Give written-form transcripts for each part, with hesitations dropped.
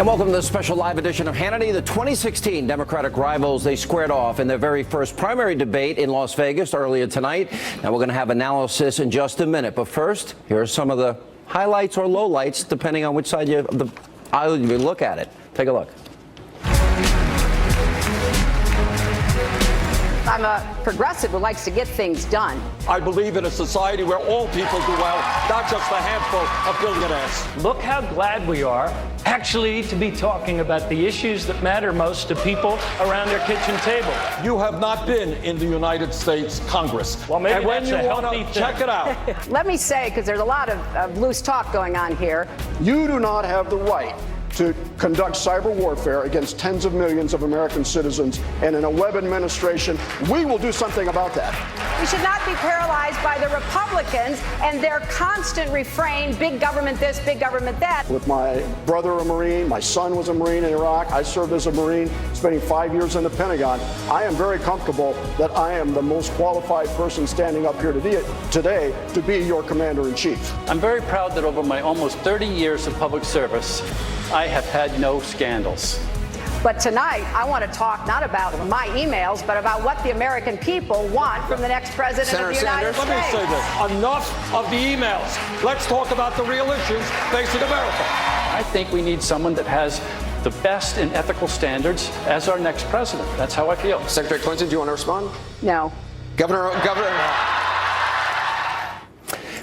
welcome to this special live edition of Hannity. The 2016 Democratic rivals, they squared off in their very first primary debate in Las Vegas earlier tonight. Now we're going to have analysis in just a minute. But first, here are some of the highlights or lowlights, depending on which side of the aisle you look at it. Take a look. I'm a progressive who likes to get things done. I believe in a society where all people do well, not just a handful of billionaires. Look how glad we are actually to be talking about the issues that matter most to people around their kitchen table. You have not been in the United States Congress. Well, maybe and when that's you a want healthy to thing. check it out. Let me say, because there's a lot of loose talk going on here. You do not have the right to conduct cyber warfare against tens of millions of American citizens, and in a Webb administration, we will do something about that. We should not be paralyzed by the Republicans and their constant refrain, big government this, big government that. With my brother a Marine, my son was a Marine in Iraq, I served as a Marine, spending 5 years in the Pentagon. I am very comfortable that I am the most qualified person standing up here today to be your commander-in-chief. I'm very proud that over my almost 30 years of public service, I have had no scandals. But tonight, I want to talk not about my emails, but about what the American people want from the next president of the United States. Let me say this. Enough of the emails. Let's talk about the real issues facing America. I think we need someone that has the best in ethical standards as our next president. That's how I feel. Secretary Clinton, do you want to respond? No. Governor.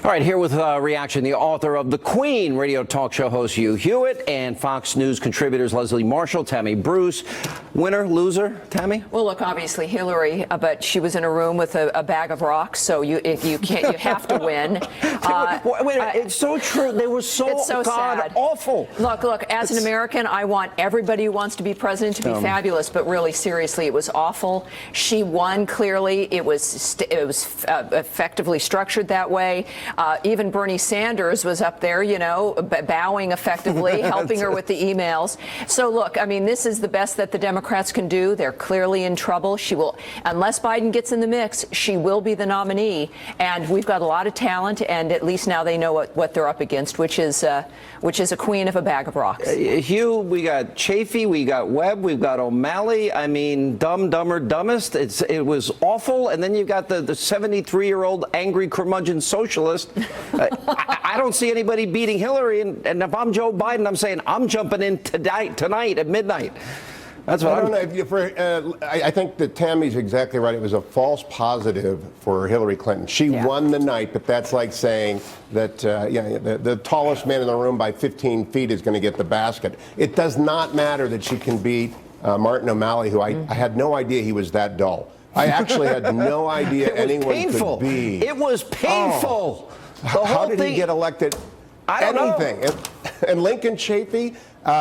All right, here with a reaction, the author of The Queen, radio talk show host Hugh Hewitt, and Fox News contributors Leslie Marshall, Tammy Bruce. Winner, loser, Tammy? Well, look, obviously Hillary, but she was in a room with a bag of rocks, so you have to win. It's so true. They were so sad. awful. Look, as an American, I want everybody who wants to be president to be fabulous, but really, seriously, it was awful. She won clearly. It was effectively structured that way. Even Bernie Sanders was up there, bowing effectively, helping her with the emails. So, look, I mean, this is the best that the Democrats can do. They're clearly in trouble. She will, unless Biden gets in the mix, she will be the nominee. And we've got a lot of talent, and at least now they know what they're up against, which is a queen of a bag of rocks. Hugh, we got Chafee, we got Webb, we've got O'Malley. I mean, dumb, dumber, dumbest. It was awful. And then you've got the 73-year-old angry curmudgeon socialist. I don't see anybody beating Hillary. And if I'm Joe Biden, I'm saying I'm jumping in tonight at midnight. That's what I don't know. I think that Tammy's exactly right. It was a false positive for Hillary Clinton. She won the night, but that's like saying that the tallest man in the room by 15 feet is going to get the basket. It does not matter that she can beat Martin O'Malley, who I had no idea he was that dull. I actually had no idea anyone could be. It was painful. How did he get elected? I don't know. And Lincoln Chafee,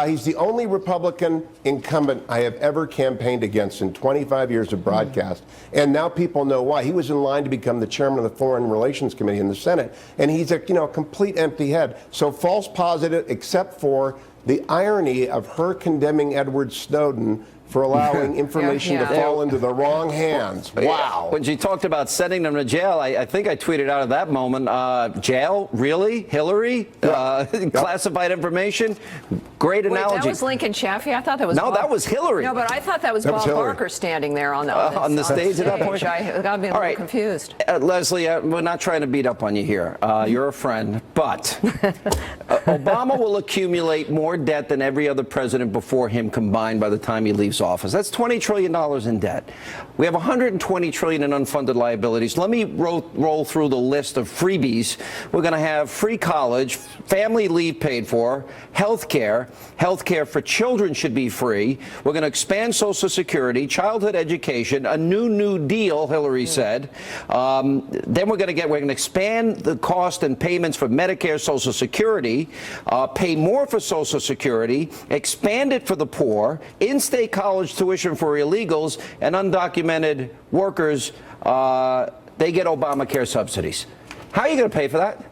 he's the only Republican incumbent I have ever campaigned against in 25 years of broadcast. And now people know why. He was in line to become the chairman of the Foreign Relations Committee in the Senate. And he's a complete empty head. So false positive, except for the irony of her condemning Edward Snowden for allowing information to fall into the wrong hands. Wow. When she talked about sending them to jail, I think I tweeted out at that moment, jail? Really? Hillary? Classified information? Great analogy. That was Lincoln Chafee? I thought that was No, that was Hillary. No, but I thought that was Bob Barker standing there on the stage at that point. I got me a little confused. Leslie, we're not trying to beat up on you here. You're a friend. But Obama will accumulate more debt than every other president before him combined by the time he leaves office. That's $20 trillion in debt. We have $120 trillion in unfunded liabilities. Let me roll through the list of freebies. We're going to have free college, family leave paid for, health care for children should be free. We're going to expand Social Security, childhood education, a new deal, Hillary said. Then we're going to expand the cost and payments for Medicare, Social Security, pay more for Social Security, expand it for the poor, in-state college tuition for illegals, and undocumented workers, they get Obamacare subsidies. How are you going to pay for that?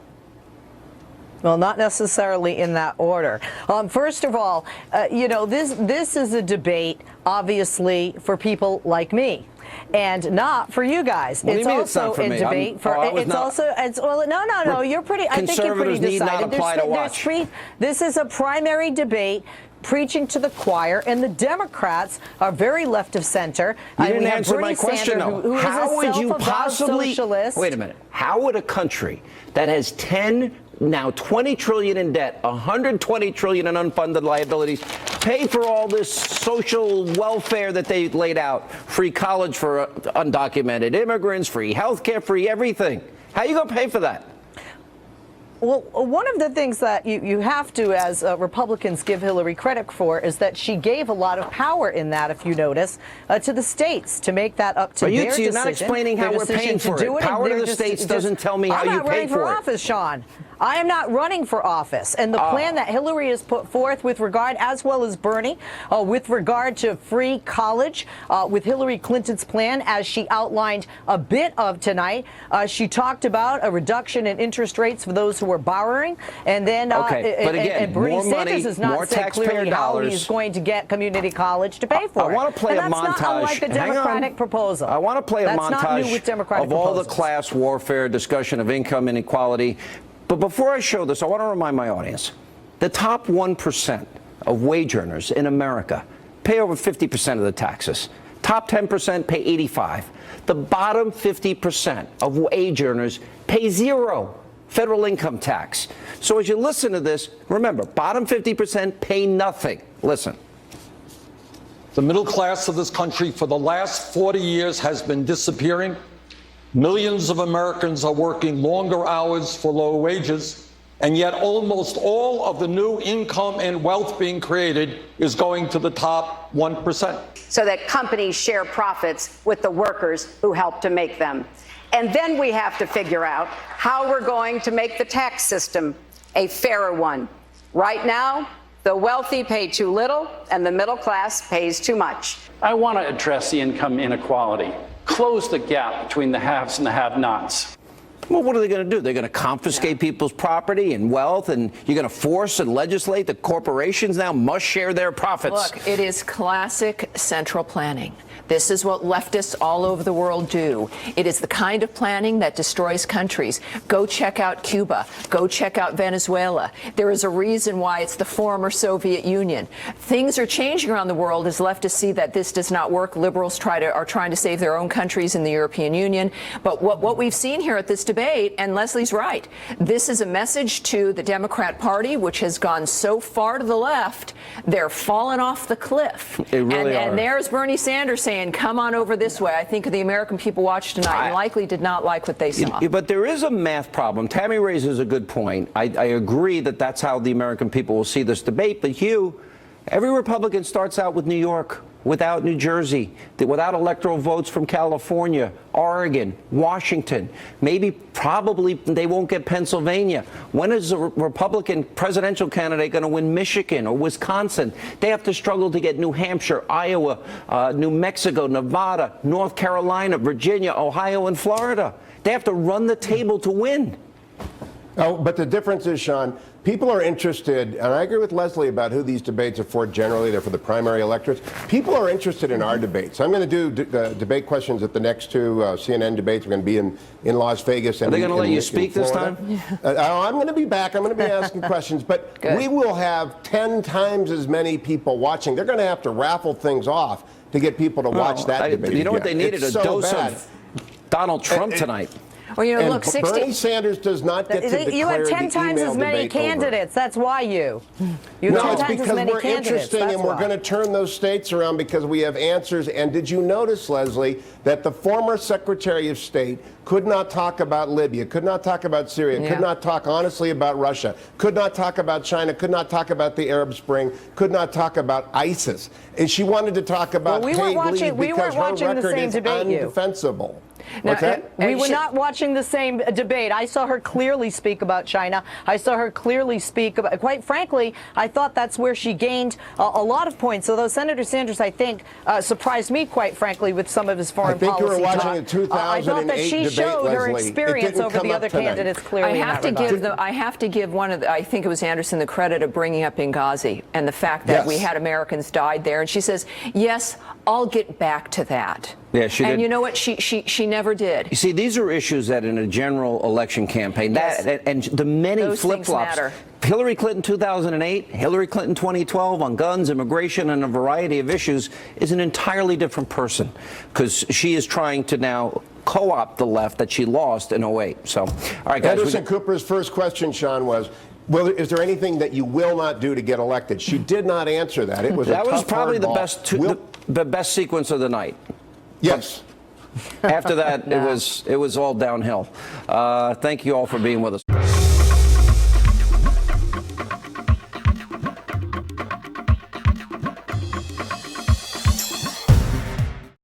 Well, not necessarily in that order. First of all, this is a debate, obviously, for people like me. and not for you guys. What do you mean also it's not for in me? debate for no. You're pretty. I think you're pretty decided. This is a primary debate preaching to the choir, and the Democrats are very left of center. You didn't we have answer Bernie my question, Sanders, though. who is How a would you self-avowed possibly socialist. wait a minute? How would a country that has 20 trillion in debt, 120 trillion in unfunded liabilities, pay for all this social welfare that they laid out? Free college for undocumented immigrants, free health care, free everything. How are you going to pay for that? Well, one of the things that you have to, as Republicans, give Hillary credit for is that she gave a lot of power in that, if you notice, to the states to make that up to their decision. You're not explaining how we're paying for it. Power to the states doesn't tell me how you pay for it. I'm not running for office, Sean. I am not running for office. And the plan that Hillary has put forth with regard, as well as Bernie, with regard to free college, with Hillary Clinton's plan, as she outlined a bit of tonight, she talked about a reduction in interest rates for those who are borrowing. And then but again, and Bernie more Sanders money, has not more said taxpayer clearly dollars. how he's going to get community college to pay for it. I want to play and a that's montage. not unlike the Democratic proposal. I want to play a that's montage not new with Democratic of all the proposals. class warfare, discussion of income inequality. But before I show this, I want to remind my audience, the top 1% of wage earners in America pay over 50% of the taxes. Top 10% pay 85%. The bottom 50% of wage earners pay zero federal income tax. So as you listen to this, remember, bottom 50% pay nothing. Listen. The middle class of this country for the last 40 years has been disappearing. Millions of Americans are working longer hours for lower wages, and yet almost all of the new income and wealth being created is going to the top 1%. So that companies share profits with the workers who help to make them. And then we have to figure out how we're going to make the tax system a fairer one. Right now, the wealthy pay too little and the middle class pays too much. I want to address the income inequality, close the gap between the haves and the have-nots. Well, what are they going to do? They're going to confiscate people's property and wealth, and you're going to force and legislate that corporations now must share their profits. Look, it is classic central planning. This is what leftists all over the world do. It is the kind of planning that destroys countries. Go check out Cuba. Go check out Venezuela. There is a reason why it's the former Soviet Union. Things are changing around the world as leftists see that this does not work. Liberals are trying to save their own countries in the European Union. But what we've seen here at this debate, and Leslie's right, this is a message to the Democrat Party, which has gone so far to the left, they're falling off the cliff. They really are. And there's Bernie Sanders saying, come on over this way. I think the American people watched tonight and likely did not like what they saw. But there is a math problem. Tammy raises a good point. I agree that that's how the American people will see this debate. But Hugh, every Republican starts out with New York, without New Jersey, without electoral votes from California, Oregon, Washington. Probably they won't get Pennsylvania. When is a Republican presidential candidate going to win Michigan or Wisconsin? They have to struggle to get New Hampshire, Iowa, New Mexico, Nevada, North Carolina, Virginia, Ohio, and Florida. They have to run the table to win. Oh, but the difference is, Sean, people are interested, and I agree with Leslie about who these debates are for generally. They're for the primary electorates. People are interested in our debates. I'm going to do debate questions at the next two CNN debates. We're going to be in Las Vegas. And are they going to let you speak this time? I'm going to be back. I'm going to be asking questions. But we will have 10 times as many people watching. They're going to have to raffle things off to get people to watch that debate. You know what they needed? It's a so dose bad. of Donald Trump tonight. Well, you know, look, Bernie Sanders does not get to declare you had 10 times as many candidates. That's why you. You no, had 10 it's times because as many we're candidates. interesting That's and we're why. going to turn those states around because we have answers. And did you notice, Leslie, that the former Secretary of State could not talk about Libya, could not talk about Syria, could not talk honestly about Russia, could not talk about China, could not talk about the Arab Spring, could not talk about ISIS. And she wanted to talk about paid leave because her record is undefensible. Now, we were not watching the same debate. I saw her clearly speak about China. I saw her clearly speak about, quite frankly, I thought that's where she gained a lot of points. Although Senator Sanders, I think, surprised me, quite frankly, with some of his foreign policy talk. I think you were watching a 2008 I thought that she debate, showed her Leslie. experience over the other candidates clearly. I have to give one of the, I think it was Anderson, the credit of bringing up Benghazi and the fact that we had Americans died there. And she says, yes, I'll get back to that. Yeah, she did. And you know what? She never did. You see, these are issues that in a general election campaign, and the many flip-flops Hillary Clinton 2008, Hillary Clinton 2012 on guns, immigration, and a variety of issues is an entirely different person because she is trying to now co-opt the left that she lost in 08. So, all right, guys. Anderson Cooper's first question, Sean, was, well, is there anything that you will not do to get elected? She did not answer that. It was that a was tough probably the hardball. the best sequence of the night. Yes. After that, it was all downhill. Thank you all for being with us.